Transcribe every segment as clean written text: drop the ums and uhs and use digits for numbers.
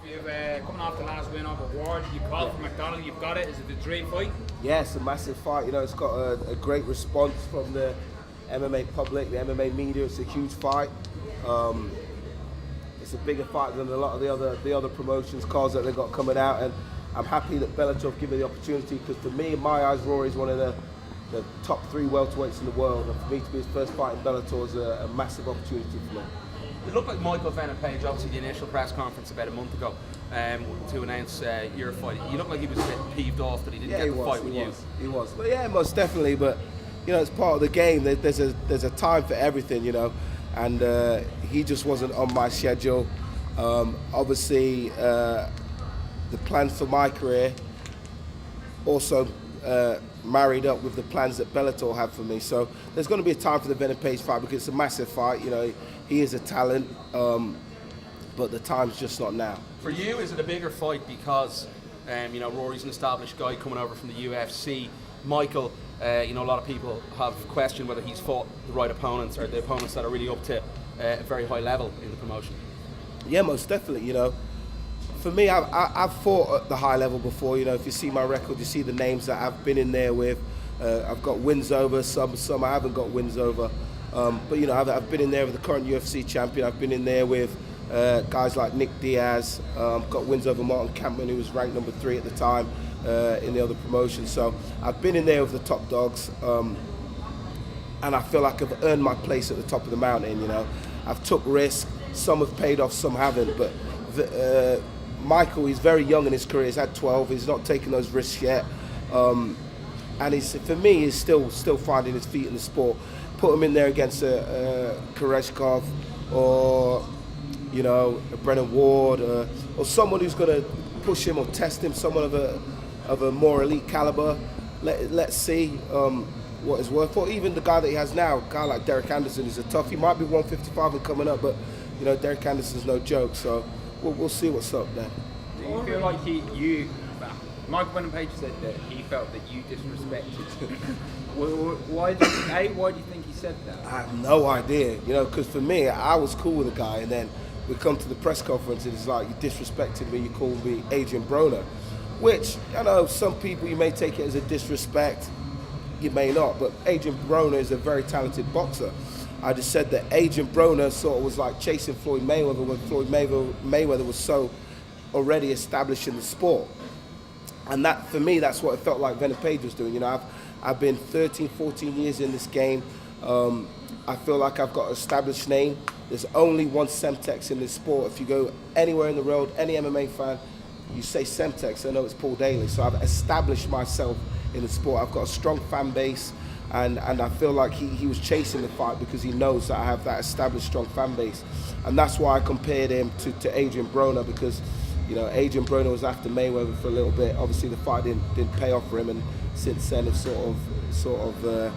You've coming off the last win off award. You called for McDonald. You've got it. Is it the dream fight? Yeah, it's a massive fight. You know, it's got a great response from the MMA public, the MMA media. It's a huge fight. It's a bigger fight than a lot of the other promotions cards that they've got coming out, and I'm happy that Bellator have given me the opportunity, because to me, in my eyes, Rory is one of the top 3 welterweights in the world, and for me to be his first fight in Bellator is a massive opportunity for me. It looked like Michael Page, obviously the initial press conference about a month ago, to announce your fight. You looked like he was a bit peeved off that he didn't get the fight with you. He was. But yeah, most definitely. But you know, it's part of the game. There's a time for everything, you know, and he just wasn't on my schedule. Obviously, the plans for my career also married up with the plans that Bellator have for me. So there's going to be a time for the Venom Page fight, because it's a massive fight. You know, he is a talent, but the time's just not now. For you, is it a bigger fight because you know, Rory's an established guy coming over from the UFC? Michael, you know, a lot of people have questioned whether he's fought the right opponents, or the opponents that are really up to a very high level in the promotion. Yeah, most definitely. You know, for me, I've fought at the high level before. You know, if you see my record, you see the names that I've been in there with. I've got wins over, some I haven't got wins over. But you know, I've been in there with the current UFC champion. I've been in there with guys like Nick Diaz. Got wins over Martin Kampmann, who was ranked number 3 at the time in the other promotion. So I've been in there with the top dogs, and I feel like I've earned my place at the top of the mountain. You know, I've took risks. Some have paid off, some haven't. But Michael, he's very young in his career. He's had 12. He's not taken those risks yet. And for me, he's still finding his feet in the sport. Put him in there against a Koreshkov, or you know, a Brennan Ward, or someone who's going to push him or test him, someone of a more elite caliber. Let's see what his worth. Or even the guy that he has now, a guy like Derek Anderson, is a tough. He might be 155 and coming up, but you know, Derek Anderson's no joke. So we'll see what's up there. Do you feel like Michael Page said that he felt that you disrespected? Why do you think he said that? I have no idea, you know, because for me, I was cool with the guy, and then we come to the press conference and it's like, you disrespected me, you called me Adrian Broner, which, I know some people, you may take it as a disrespect, you may not, but Adrian Broner is a very talented boxer. I just said that Adrian Broner sort of was like chasing Floyd Mayweather when Floyd Mayweather was so already established in the sport. And that, for me, that's what it felt like Venom Page was doing. You know, I've been 13, 14 years in this game. I feel like I've got an established name. There's only one Semtex in this sport. If you go anywhere in the world, any MMA fan, you say Semtex, I know it's Paul Daley. So I've established myself in the sport. I've got a strong fan base, and I feel like he was chasing the fight because he knows that I have that established, strong fan base. And that's why I compared him to Adrian Broner, because you know, Adrian Broner was after Mayweather for a little bit. Obviously, the fight didn't pay off for him, and since then, it's sort of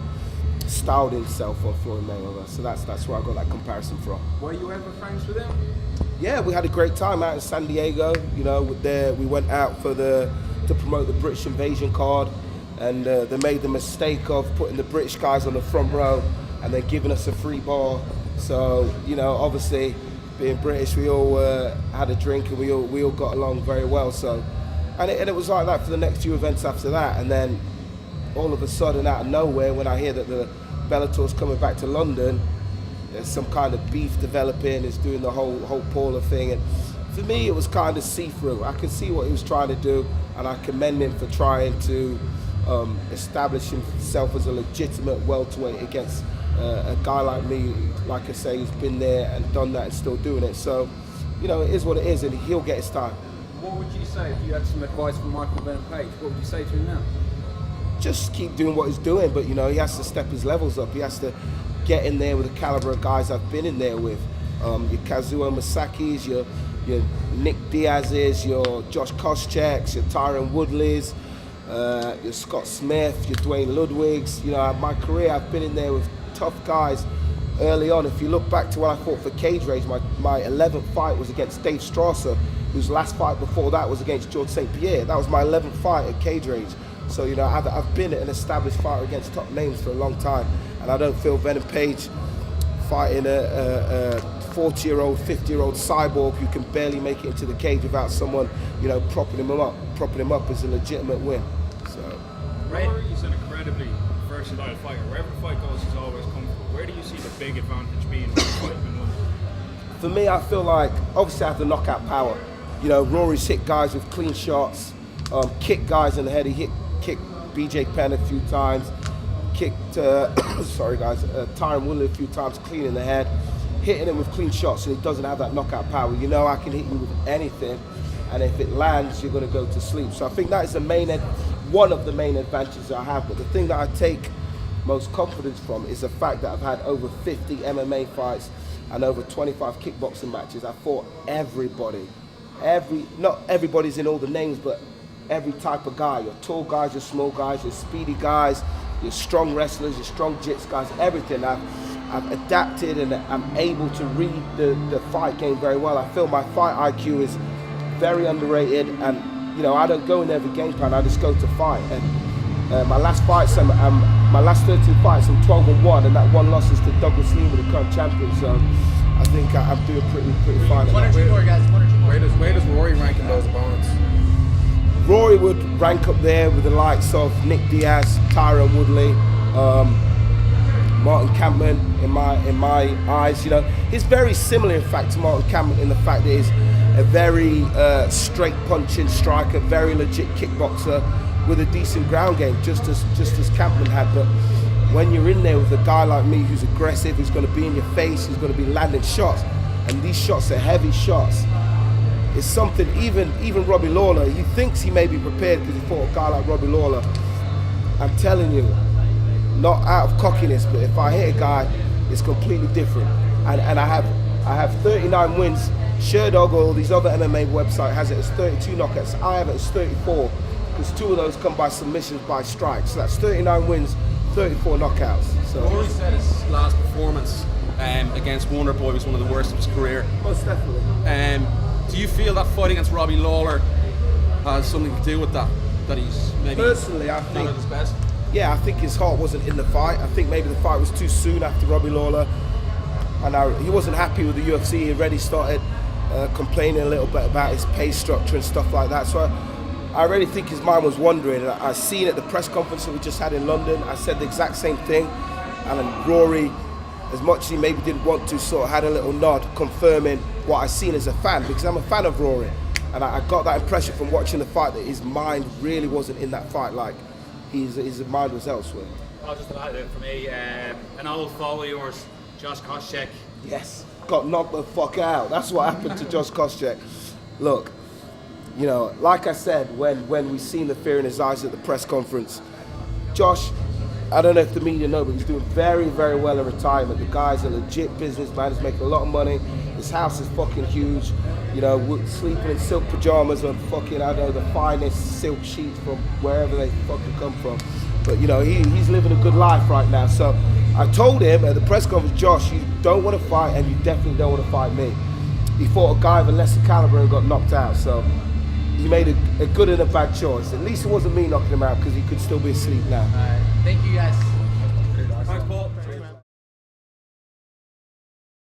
styled himself on Floyd Mayweather. So that's where I got that comparison from. Were you ever friends with him? Yeah, we had a great time out in San Diego. You know, we went out to promote the British Invasion card, and they made the mistake of putting the British guys on the front row and then giving us a free bar. So you know, obviously, being British, we all had a drink and we all got along very well. So, and it was like that for the next few events after that. And then all of a sudden, out of nowhere, when I hear that the Bellator's coming back to London, there's some kind of beef developing. It's doing the whole Paula thing, and for me, it was kind of see-through. I can see what he was trying to do, and I commend him for trying to establish himself as a legitimate welterweight against a guy like me, like I say, who's been there and done that and still doing it. So, you know, it is what it is, and he'll get his time. What would you say if you had some advice from Michael Venom Page? What would you say to him now? Just keep doing what he's doing, but you know, he has to step his levels up. He has to get in there with the caliber of guys I've been in there with. Your Kazuo Masaki's, your Nick Diaz's, your Josh Koscheck's, your Tyron Woodley's, your Scott Smith, your Dwayne Ludwig's. You know, my career, I've been in there with tough guys early on. If you look back to when I fought for Cage Rage, my 11th fight was against Dave Strasser, whose last fight before that was against George St. Pierre. That was my 11th fight at Cage Rage. So, you know, I've been an established fighter against top names for a long time, and I don't feel Venom Page fighting a 40-year-old, 50-year-old cyborg who can barely make it into the cage without someone, you know, propping him up. Propping him up is a legitimate win. So, Rory's an incredibly versatile fighter. Wherever the fight goes, he's always comfortable. Where do you see the big advantage being when fighting in London? for me, I feel like obviously I have the knockout power. You know, Rory's hit guys with clean shots, kicked guys in the head. He kicked BJ Penn a few times, kicked Tyron Woodley a few times, clean in the head, hitting him with clean shots, and he doesn't have that knockout power. You know, I can hit you with anything, and if it lands, you're going to go to sleep. So I think that is one of the main advantages I have. But the thing that I take most confidence from is the fact that I've had over 50 MMA fights and over 25 kickboxing matches. I fought everybody. Not everybody's in all the names, but every type of guy. Your tall guys, your small guys, your speedy guys, your strong wrestlers, your strong jits guys, everything. I've adapted, and I'm able to read the fight game very well. I feel my fight IQ is very underrated, and you know, I don't go in there with a game plan, I just go to fight. And my last fights, my last 13 fights, I'm 12-1, and that one loss is to Douglas Lima, the current champion. So I think I'm doing pretty fine. One or two more, guys. One or two more. Where does Rory rank in those opponents? Rory would rank up there with the likes of Nick Diaz, Tyron Woodley, Martin Kampman in my eyes. You know, he's very similar, in fact, to Martin Kampman in the fact that he's a very straight punching striker, very legit kickboxer with a decent ground game, just as Kampman had. But when you're in there with a guy like me who's aggressive, who's going to be in your face, who's going to be landing shots, and these shots are heavy shots, it's something. Even Robbie Lawler, he thinks he may be prepared because he fought a guy like Robbie Lawler. I'm telling you, not out of cockiness, but if I hit a guy, it's completely different. And I have 39 wins. Sherdog or these other MMA website has it as 32 knockouts. I have it as 34 because 2 of those come by submissions by strikes. So that's 39 wins, 34 knockouts. So Rory said his last performance against Wonderboy was one of the worst of his career. most definitely. Do you feel that fight against Robbie Lawler has something to do with that? That he's maybe Personally, I not think, at his best? yeah, I think his heart wasn't in the fight. I think maybe the fight was too soon after Robbie Lawler, and he wasn't happy with the UFC. He already started complaining a little bit about his pay structure and stuff like that. So I really think his mind was wandering. And I seen at the press conference that we just had in London, I said the exact same thing. And then Rory, as much as he maybe didn't want to, sort of had a little nod confirming what I seen as a fan, because I'm a fan of Rory. And I got that impression from watching the fight that his mind really wasn't in that fight, like his mind was elsewhere. I'll just add it for me. An old foe of yours, Josh Koscheck. Yes, got knocked the fuck out. That's what happened to Josh Koscheck. Look, you know, like I said, when we seen the fear in his eyes at the press conference, Josh, I don't know if the media know, but he's doing very, very well in retirement. The guy's a legit businessman. He's making a lot of money. His house is fucking huge. You know, sleeping in silk pajamas on fucking, I don't know, the finest silk sheets from wherever they fucking come from. But, you know, he's living a good life right now. So I told him at the press conference, Josh, you don't want to fight, and you definitely don't want to fight me. He fought a guy of a lesser caliber and got knocked out. So he made a good and a bad choice. At least it wasn't me knocking him out, because he could still be asleep now. Thank you, guys. Thanks, Paul.